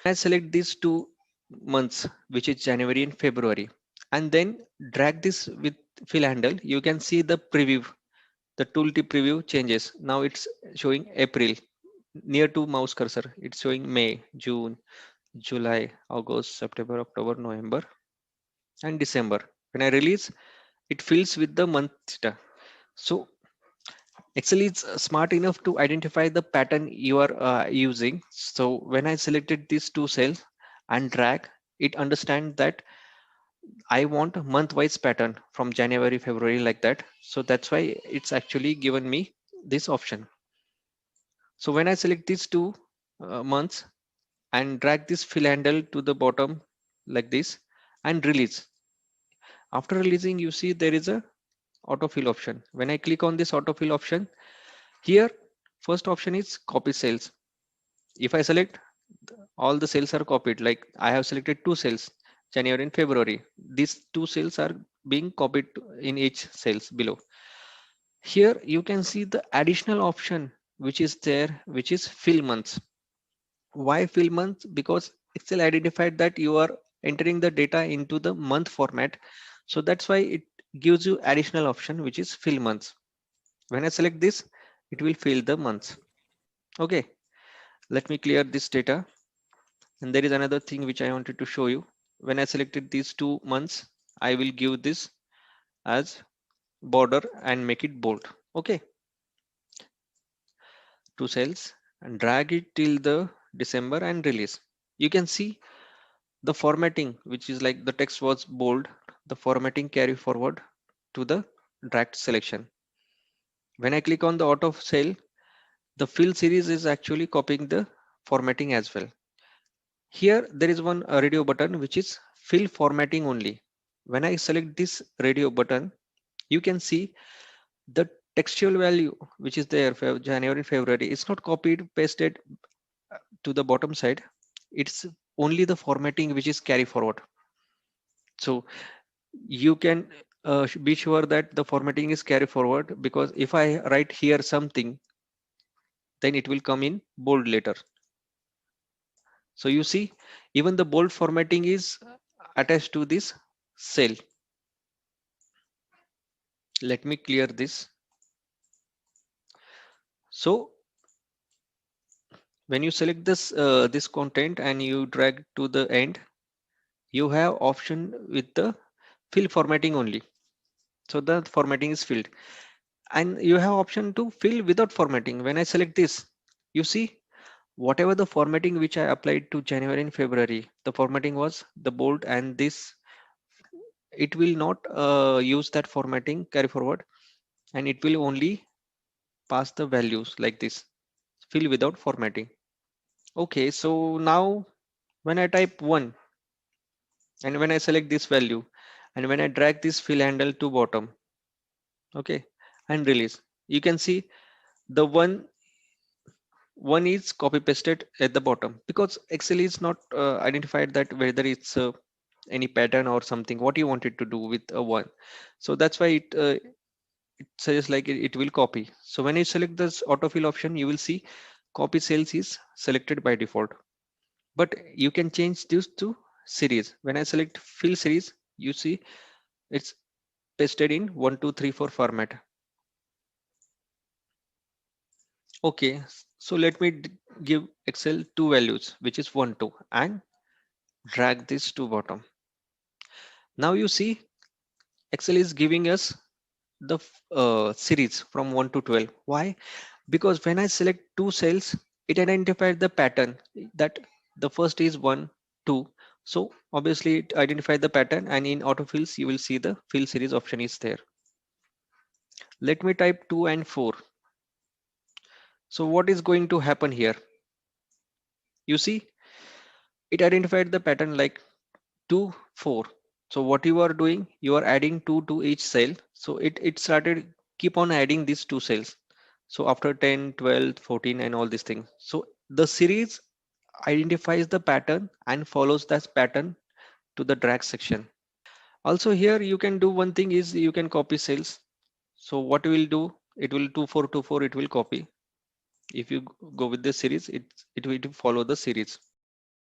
I select these 2 months, which is January and February, and then drag this with fill handle, you can see the preview, the tooltip preview changes. Now it's showing April near to mouse cursor. It's showing May, June, July, August, September, October, November, and December. When I release, it fills with the month data. So Excel is smart enough to identify the pattern you are using. So when I selected these 2 cells and drag, it understands that I want a month-wise pattern from January, February like that. So that's why it's actually given me this option. So when I select these 2 months and drag this fill handle to the bottom like this and release. After releasing, you see there is a autofill option. When I click on this autofill option, here first option is copy cells. If I select, all the cells are copied. Like I have selected 2 cells, January and February. These 2 cells are being copied in each cells below. Here you can see the additional option which is there, which is fill months. Why fill months? Because Excel identified that you are entering the data into the month format. So that's why it gives you additional option, which is fill months. When I select this, it will fill the months. Okay, let me clear this data. And there is another thing which I wanted to show you. When I selected these 2 months, I will give this as border and make it bold. Okay, 2 cells and drag it till the December and release. You can see the formatting, which is like the text was bold, the formatting carry forward to the dragged selection. When I click on the auto cell, the fill series is actually copying the formatting as well. Here there is one radio button which is fill formatting only. When I select this radio button, you can see the textual value which is there for January and February. It's not copied, pasted to the bottom side. It's only the formatting which is carry forward. So you can be sure that the formatting is carry forward, because if I write here something, then it will come in bold later. So you see, even the bold formatting is attached to this cell. Let me clear this. So when you select this content and you drag to the end, you have option with the fill formatting only. So the formatting is filled, and you have option to fill without formatting. When I select this, you see whatever the formatting which I applied to January and February, the formatting was the bold, and this it will not use that formatting carry forward, and it will only pass the values like this, fill without formatting. Okay, so now when I type 1 and when I select this value and when I drag this fill handle to bottom, okay, and release, you can see the one is copy pasted at the bottom, because Excel is not identified that whether it's any pattern or something what you wanted to do with a one. So that's why it says like it will copy. So when you select this autofill option, you will see copy cells is selected by default, but you can change this to series. When I select fill series, you see it's pasted in 1 2 3 4 format. Okay, so let me give Excel two values, which is 1 2, and drag this to bottom. Now you see Excel is giving us the series from 1 to 12. Why? Because when I select 2 cells, it identified the pattern that the first is 1 2. So obviously it identified the pattern, and in autofills you will see the fill series option is there. Let me type 2 and 4. So what is going to happen here? You see it identified the pattern like 2 4. So what you are doing, you are adding 2 to each cell. So it started keep on adding these 2 cells. So after 10 12 14 and all these things, so the series identifies the pattern and follows that pattern to the drag section. Also here you can do one thing is you can copy cells. So what will do, it will 2 4 2 4, it will copy. If you go with the series, it will follow the series.